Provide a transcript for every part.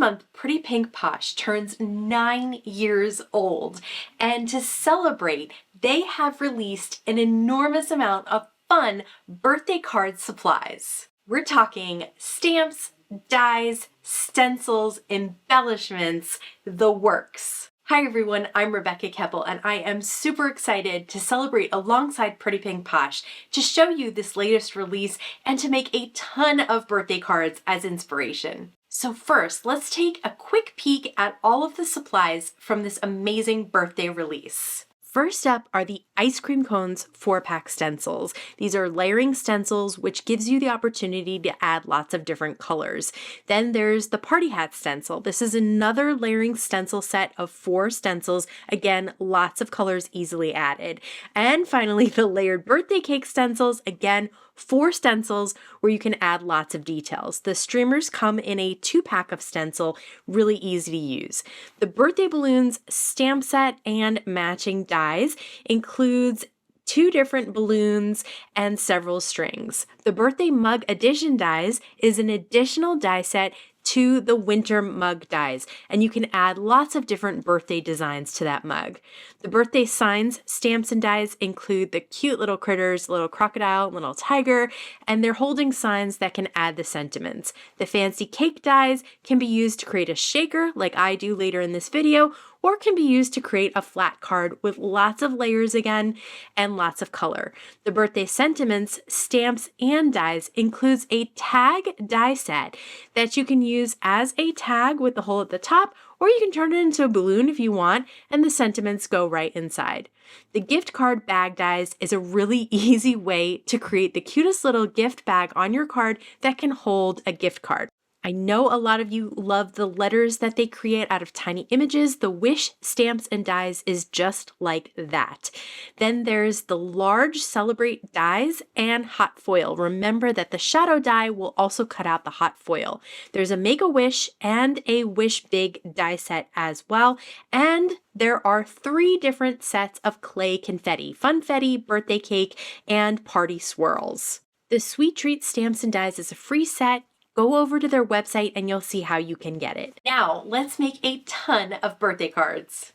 month, Pretty Pink Posh turns 9 years old, and to celebrate, they have released an enormous amount of fun birthday card supplies. We're talking stamps, dies, stencils, embellishments, the works. Hi everyone, I'm Rebecca Keppel, and I am super excited to celebrate alongside Pretty Pink Posh to show you this latest release and to make a ton of birthday cards as inspiration. So first, let's take a quick peek at all of the supplies from this amazing birthday release. First up are the ice cream cones 4-pack stencils. These are layering stencils, which gives you the opportunity to add lots of different colors. Then there's the party hat stencil. This is another layering stencil set of 4 stencils. Again, lots of colors easily added. And finally, the layered birthday cake stencils. Again, 4 stencils where you can add lots of details. The streamers come in a 2-pack of stencil, really easy to use. The birthday balloons stamp set and matching dies includes 2 different balloons and several strings. The birthday mug edition dies is an additional die set to the winter mug dies, and you can add lots of different birthday designs to that mug. The birthday signs, stamps, and dies include the cute little critters, little crocodile, little tiger, and they're holding signs that can add the sentiments. The fancy cake dies can be used to create a shaker like I do later in this video, or can be used to create a flat card with lots of layers again and lots of color. The birthday sentiments, stamps, and dies includes a tag die set that you can use as a tag with the hole at the top, or you can turn it into a balloon if you want, and the sentiments go right inside. The gift card bag dies is a really easy way to create the cutest little gift bag on your card that can hold a gift card. I know a lot of you love the letters that they create out of tiny images. The wish, stamps, and dies is just like that. Then there's the large celebrate dies and hot foil. Remember that the shadow die will also cut out the hot foil. There's a make a wish and a wish big die set as well. And there are 3 different sets of clay confetti, funfetti, birthday cake, and party swirls. The sweet treat stamps and dies is a free set. Go over to their website and you'll see how you can get it. Now, let's make a ton of birthday cards.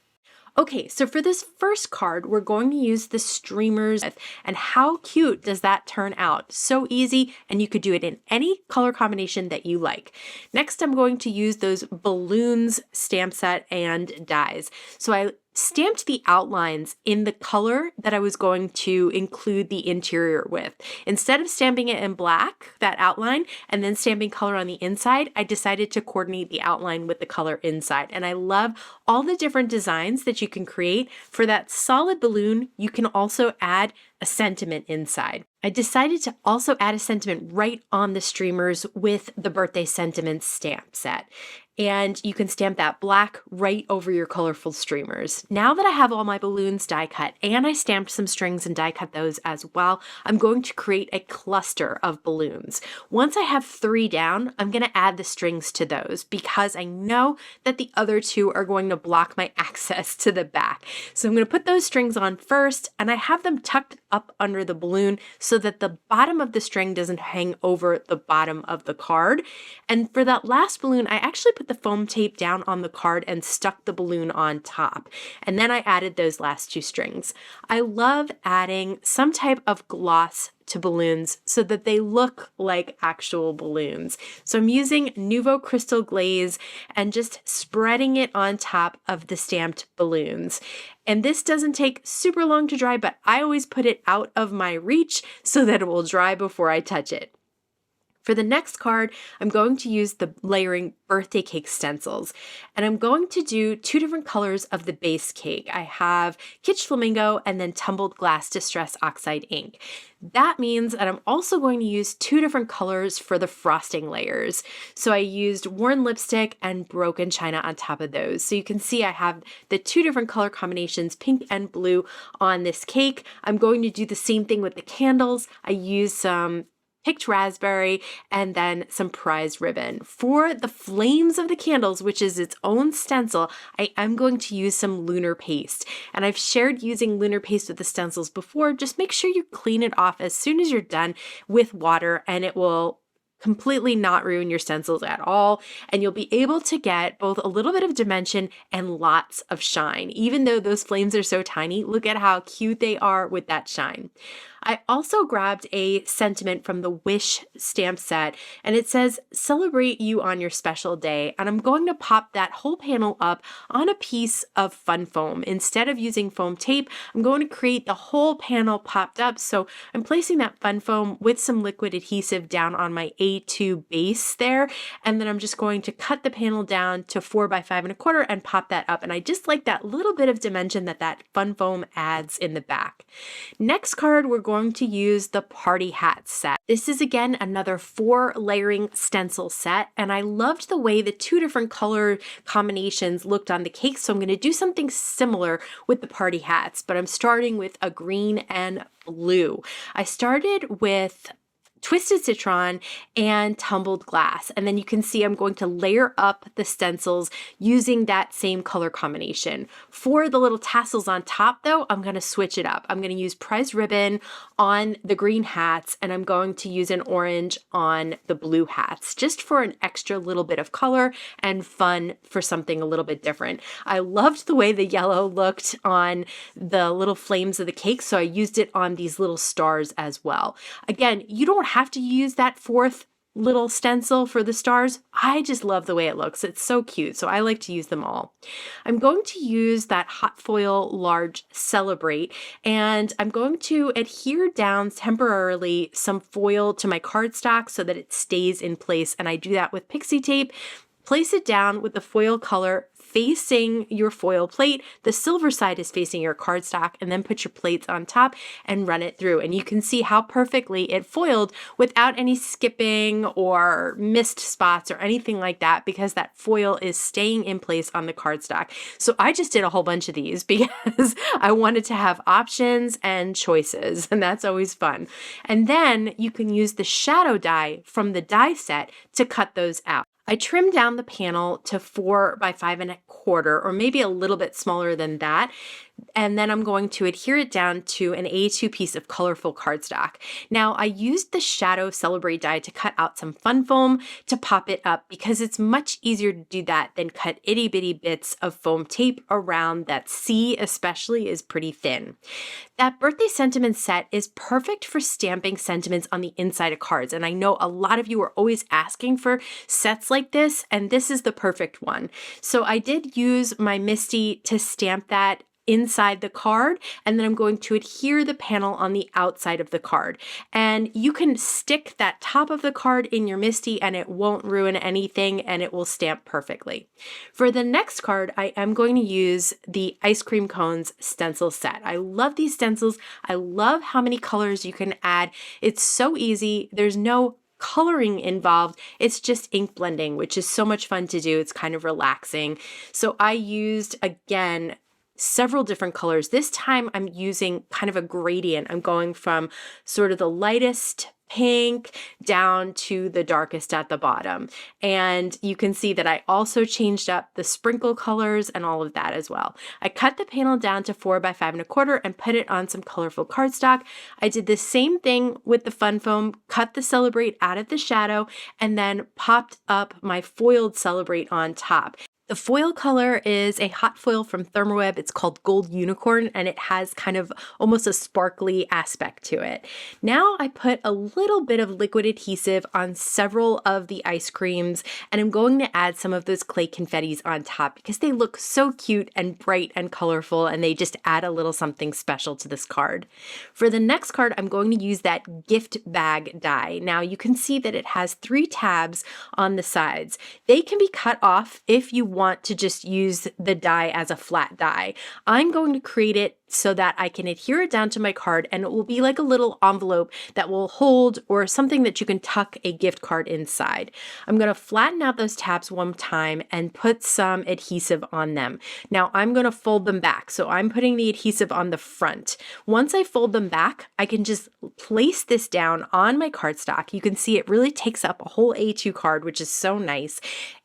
Okay, so for this first card, we're going to use the streamers, and how cute does that turn out? So easy, and you could do it in any color combination that you like. Next, I'm going to use those balloons stamp set and dies. So I stamped the outlines in the color that I was going to include the interior with. Instead of stamping it in black, that outline, and then stamping color on the inside, I decided to coordinate the outline with the color inside. And I love all the different designs that you can create. For that solid balloon, you can also add a sentiment inside. I decided to also add a sentiment right on the streamers with the birthday sentiments stamp set. And you can stamp that black right over your colorful streamers. Now that I have all my balloons die cut and I stamped some strings and die cut those as well, I'm going to create a cluster of balloons. Once I have 3 down, I'm going to add the strings to those because I know that the other 2 are going to block my access to the back. So I'm going to put those strings on first, and I have them tucked up under the balloon so that the bottom of the string doesn't hang over the bottom of the card. And for that last balloon, I actually put the foam tape down on the card and stuck the balloon on top. And then I added those last 2 strings. I love adding some type of gloss to balloons so that they look like actual balloons. So I'm using Nouveau Crystal Glaze and just spreading it on top of the stamped balloons. And this doesn't take super long to dry, but I always put it out of my reach so that it will dry before I touch it. For the next card, I'm going to use the layering birthday cake stencils, and I'm going to do 2 different colors of the base cake. I have Kitsch Flamingo and then Tumbled Glass Distress Oxide ink. That means that I'm also going to use 2 different colors for the frosting layers. So I used Worn Lipstick and Broken China on top of those. So you can see I have the 2 different color combinations, pink and blue, on this cake. I'm going to do the same thing with the candles. I used some picked raspberry, and then some prize ribbon. For the flames of the candles, which is its own stencil, I am going to use some lunar paste. And I've shared using lunar paste with the stencils before. Just make sure you clean it off as soon as you're done with water, and it will completely not ruin your stencils at all. And you'll be able to get both a little bit of dimension and lots of shine. Even though those flames are so tiny, look at how cute they are with that shine. I also grabbed a sentiment from the Wish stamp set, and it says, "Celebrate you on your special day." And I'm going to pop that whole panel up on a piece of fun foam. Instead of using foam tape, I'm going to create the whole panel popped up. So I'm placing that fun foam with some liquid adhesive down on my A2 base there. And then I'm just going to cut the panel down to 4 by 5 1/4 and pop that up. And I just like that little bit of dimension that that fun foam adds in the back. Next card, we're going to use the Party Hat set. This is again another 4 layering stencil set, and I loved the way the 2 different color combinations looked on the cake, so I'm going to do something similar with the party hats, but I'm starting with a green and blue. I started with Twisted Citron and Tumbled Glass. And then you can see I'm going to layer up the stencils using that same color combination. For the little tassels on top though, I'm going to switch it up. I'm going to use Prez ribbon on the green hats, and I'm going to use an orange on the blue hats, just for an extra little bit of color and fun for something a little bit different. I loved the way the yellow looked on the little flames of the cake, so I used it on these little stars as well. Again, you don't have to use that 4th little stencil for the stars. I just love the way it looks. It's so cute, so I like to use them all. I'm going to use that hot foil large Celebrate, and I'm going to adhere down temporarily some foil to my cardstock so that it stays in place, and I do that with pixie tape. Place it down with the foil color facing your foil plate. The silver side is facing your cardstock, and then put your plates on top and run it through. And you can see how perfectly it foiled without any skipping or missed spots or anything like that, because that foil is staying in place on the cardstock. So I just did a whole bunch of these because I wanted to have options and choices, and that's always fun. And then you can use the shadow die from the die set to cut those out. I trimmed down the panel to 4 by 5 1/4, or maybe a little bit smaller than that. And then I'm going to adhere it down to an A2 piece of colorful cardstock. Now I used the Shadow Celebrate die to cut out some fun foam to pop it up, because it's much easier to do that than cut itty bitty bits of foam tape around. That C especially is pretty thin. That birthday sentiment set is perfect for stamping sentiments on the inside of cards. And I know a lot of you are always asking for sets like this, and this is the perfect one. So I did use my Misty to stamp that inside the card, and then I'm going to adhere the panel on the outside of the card. And you can stick that top of the card in your Misty and it won't ruin anything, and it will stamp perfectly. For the next card, I am going to use the Ice Cream Cones stencil set. I love these stencils. I love how many colors you can add. It's so easy. There's no coloring involved. It's just ink blending, which is so much fun to do. It's kind of relaxing. So I used, again, several different colors. This time I'm using kind of a gradient. I'm going from sort of the lightest pink down to the darkest at the bottom. And you can see that I also changed up the sprinkle colors and all of that as well. I cut the panel down to 4 by 5 1/4 and put it on some colorful cardstock. I did the same thing with the fun foam, cut the Celebrate out of the shadow, and then popped up my foiled Celebrate on top. The foil color is a hot foil from Thermoweb. It's called Gold Unicorn, and it has kind of almost a sparkly aspect to it. Now I put a little bit of liquid adhesive on several of the ice creams, and I'm going to add some of those clay confettis on top because they look so cute and bright and colorful, and they just add a little something special to this card. For the next card, I'm going to use that gift bag die. Now you can see that it has 3 tabs on the sides. They can be cut off if you want to just use the die as a flat die. I'm going to create it so that I can adhere it down to my card, and it will be like a little envelope that will hold, or something that you can tuck a gift card inside. I'm going to flatten out those tabs one time and put some adhesive on them. Now I'm going to fold them back. So I'm putting the adhesive on the front. Once I fold them back, I can just place this down on my cardstock. You can see it really takes up a whole A2 card, which is so nice.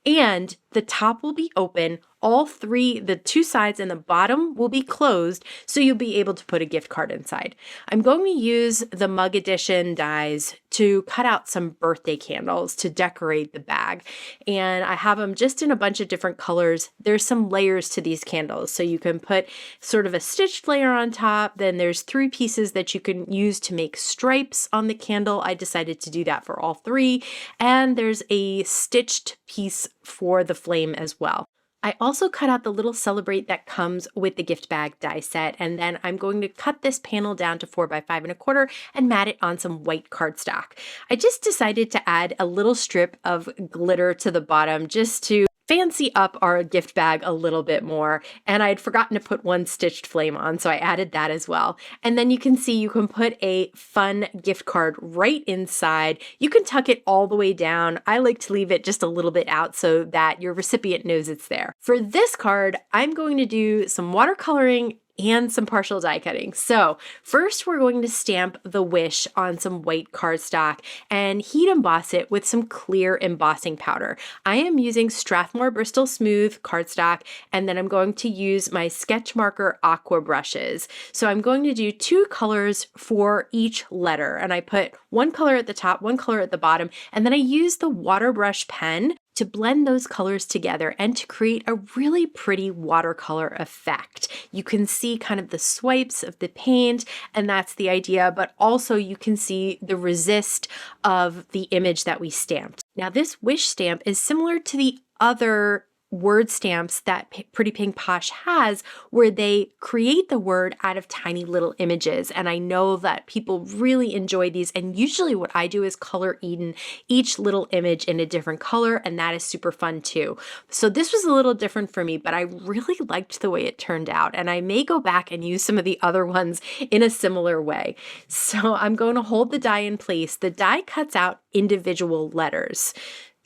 And the top will be open All three, the two sides and the bottom will be closed, so you'll be able to put a gift card inside. I'm going to use the Mug Edition dies to cut out some birthday candles to decorate the bag. And I have them just in a bunch of different colors. There's some layers to these candles. So you can put sort of a stitched layer on top. Then there's 3 pieces that you can use to make stripes on the candle. I decided to do that for all 3. And there's a stitched piece for the flame as well. I also cut out the little Celebrate that comes with the gift bag die set, and then I'm going to cut this panel down to 4 by 5 1/4 and mat it on some white cardstock. I just decided to add a little strip of glitter to the bottom just to fancy up our gift bag a little bit more, and I had forgotten to put one stitched flame on, so I added that as well. And then you can see you can put a fun gift card right inside. You can tuck it all the way down. I like to leave it just a little bit out so that your recipient knows it's there. For this card, I'm going to do some watercoloring and some partial die cutting. So first we're going to stamp the wish on some white cardstock and heat emboss it with some clear embossing powder. I am using Strathmore Bristol Smooth cardstock, and then I'm going to use my sketch marker aqua brushes. So I'm going to do 2 colors for each letter, and I put one color at the top, one color at the bottom, and then I use the water brush pen to blend those colors together and to create a really pretty watercolor effect. You can see kind of the swipes of the paint, and that's the idea, but also you can see the resist of the image that we stamped. Now this wish stamp is similar to the other word stamps that Pretty Pink Posh has, where they create the word out of tiny little images. And I know that people really enjoy these. And usually what I do is color Eden each little image in a different color, and that is super fun too. So this was a little different for me, but I really liked the way it turned out. And I may go back and use some of the other ones in a similar way. So I'm going to hold the die in place. The die cuts out individual letters.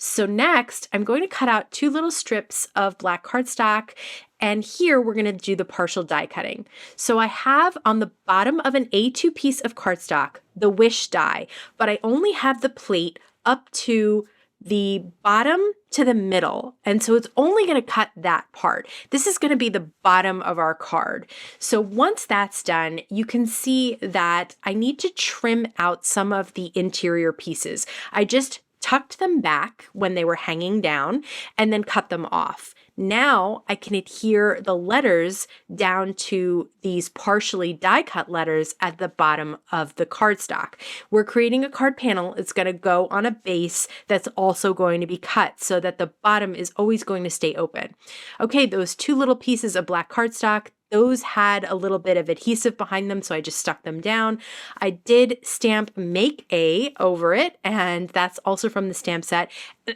So next, I'm going to cut out 2 little strips of black cardstock, and here we're going to do the partial die cutting. So I have on the bottom of an A2 piece of cardstock the wish die, but I only have the plate up to the bottom to the middle, and so it's only going to cut that part. This is going to be the bottom of our card. So once that's done, you can see that I need to trim out some of the interior pieces. I just tucked them back when they were hanging down and then cut them off. Now I can adhere the letters down to these partially die cut letters at the bottom of the cardstock. We're creating a card panel. It's going to go on a base that's also going to be cut so that the bottom is always going to stay open. Okay, those 2 little pieces of black cardstock, those had a little bit of adhesive behind them, so I just stuck them down. I did stamp Make A over it, and that's also from the stamp set.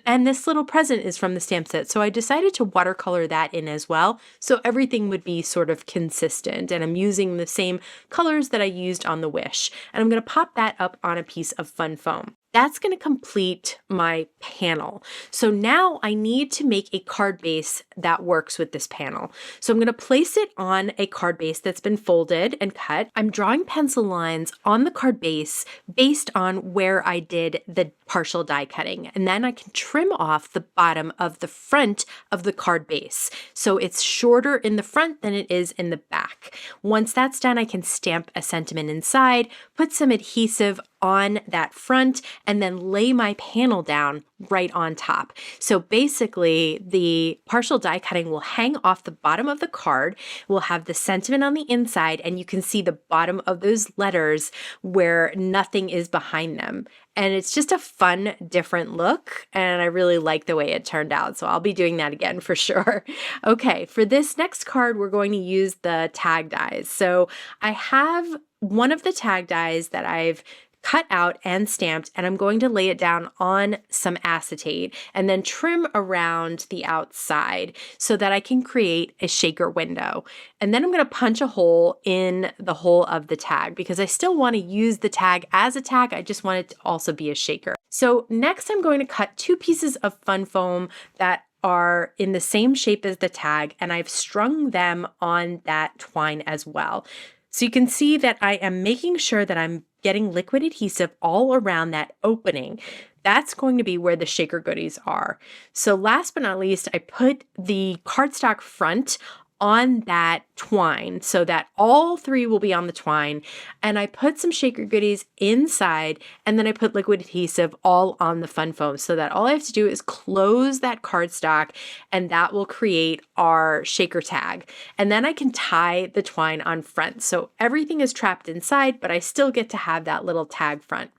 And this little present is from the stamp set, so I decided to watercolor that in as well, so everything would be sort of consistent. And I'm using the same colors that I used on the wish. And I'm going to pop that up on a piece of fun foam. That's going to complete my panel. So now I need to make a card base that works with this panel. So I'm going to place it on a card base that's been folded and cut. I'm drawing pencil lines on the card base based on where I did the partial die cutting. And then I can trim off the bottom of the front of the card base. So it's shorter in the front than it is in the back. Once that's done, I can stamp a sentiment inside, put some adhesive on that front, and then lay my panel down right on top. So basically the partial die cutting will hang off the bottom of the card. We'll have the sentiment on the inside, and you can see the bottom of those letters where nothing is behind them. And it's just a fun, different look, and I really like the way it turned out, so I'll be doing that again for sure. Okay, for this next card, we're going to use the tag dies. So I have one of the tag dies that I've cut out and stamped, and I'm going to lay it down on some acetate and then trim around the outside so that I can create a shaker window. And then I'm going to punch a hole in the hole of the tag because I still want to use the tag as a tag. I just want it to also be a shaker. So next I'm going to cut 2 pieces of fun foam that are in the same shape as the tag, and I've strung them on that twine as well. So you can see that I am making sure that I'm getting liquid adhesive all around that opening. That's going to be where the shaker goodies are. So last but not least, I put the cardstock front on that twine so that all three will be on the twine. And I put some shaker goodies inside, and then I put liquid adhesive all on the fun foam so that all I have to do is close that cardstock, and that will create our shaker tag. And then I can tie the twine on front. So everything is trapped inside, but I still get to have that little tag front.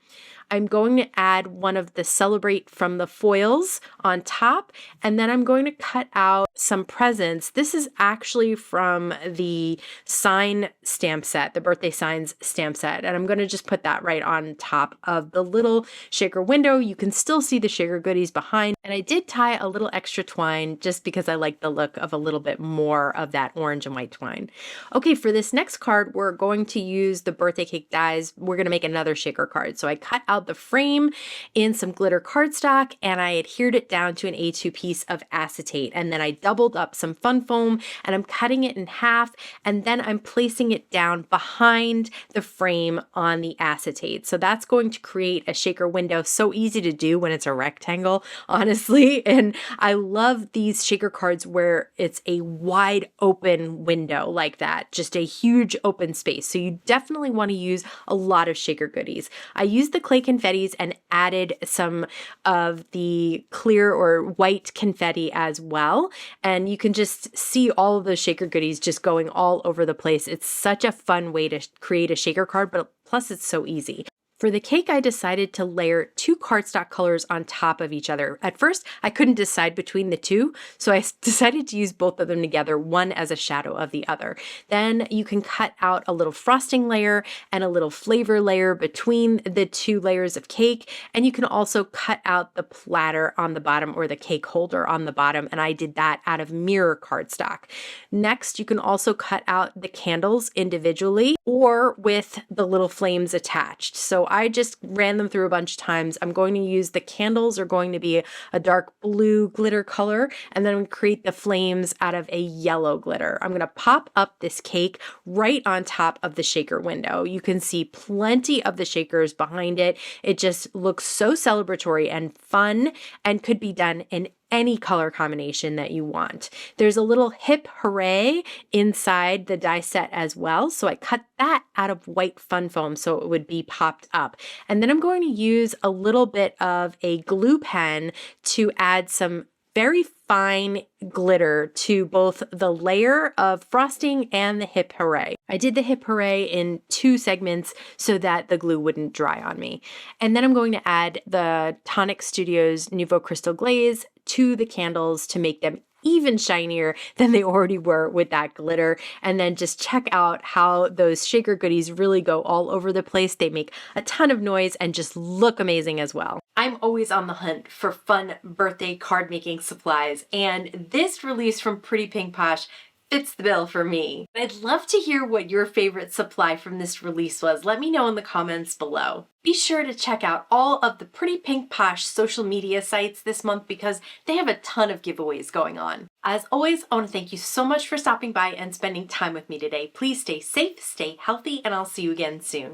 I'm going to add one of the Celebrate from the foils on top, and then I'm going to cut out some presents. This is actually from the sign stamp set, the birthday signs stamp set, and I'm going to just put that right on top of the little shaker window. You can still see the shaker goodies behind, and I did tie a little extra twine just because I like the look of a little bit more of that orange and white twine. Okay, for this next card, we're going to use the birthday cake dies. We're going to make another shaker card. So I cut out the frame in some glitter cardstock, and I adhered it down to an A2 piece of acetate, and then I doubled up some fun foam, and I'm cutting it in half, and then I'm placing it down behind the frame on the acetate. So that's going to create a shaker window. So easy to do when it's a rectangle, honestly. And I love these shaker cards where it's a wide open window like that, just a huge open space. So you definitely want to use a lot of shaker goodies. I used the clay confettis and added some of the clear or white confetti as well. And you can just see all of those shaker goodies just going all over the place. It's such a fun way to create a shaker card, but plus it's so easy. For the cake, I decided to layer two cardstock colors on top of each other. At first, I couldn't decide between the two, so I decided to use both of them together, one as a shadow of the other. Then you can cut out a little frosting layer and a little flavor layer between the two layers of cake, and you can also cut out the platter on the bottom or the cake holder on the bottom, and I did that out of mirror cardstock. Next, you can also cut out the candles individually or with the little flames attached. So I just ran them through a bunch of times. I'm going to use the candles are going to be a dark blue glitter color, and then I'm going to create the flames out of a yellow glitter. I'm going to pop up this cake right on top of the shaker window. You can see plenty of the shakers behind it. It just looks so celebratory and fun and could be done in any color combination that you want. There's a little hip hooray inside the die set as well. So I cut that out of white fun foam so it would be popped up. And then I'm going to use a little bit of a glue pen to add some very fine glitter to both the layer of frosting and the hip hooray. I did the hip hooray in two segments so that the glue wouldn't dry on me. And then I'm going to add the Tonic Studios Nouveau Crystal Glaze to the candles to make them even shinier than they already were with that glitter. And then just check out how those shaker goodies really go all over the place. They make a ton of noise and just look amazing as well. I'm always on the hunt for fun birthday card making supplies, and this release from Pretty Pink Posh fits the bill for me. I'd love to hear what your favorite supply from this release was. Let me know in the comments below. Be sure to check out all of the Pretty Pink Posh social media sites this month because they have a ton of giveaways going on. As always, I want to thank you so much for stopping by and spending time with me today. Please stay safe, stay healthy, and I'll see you again soon.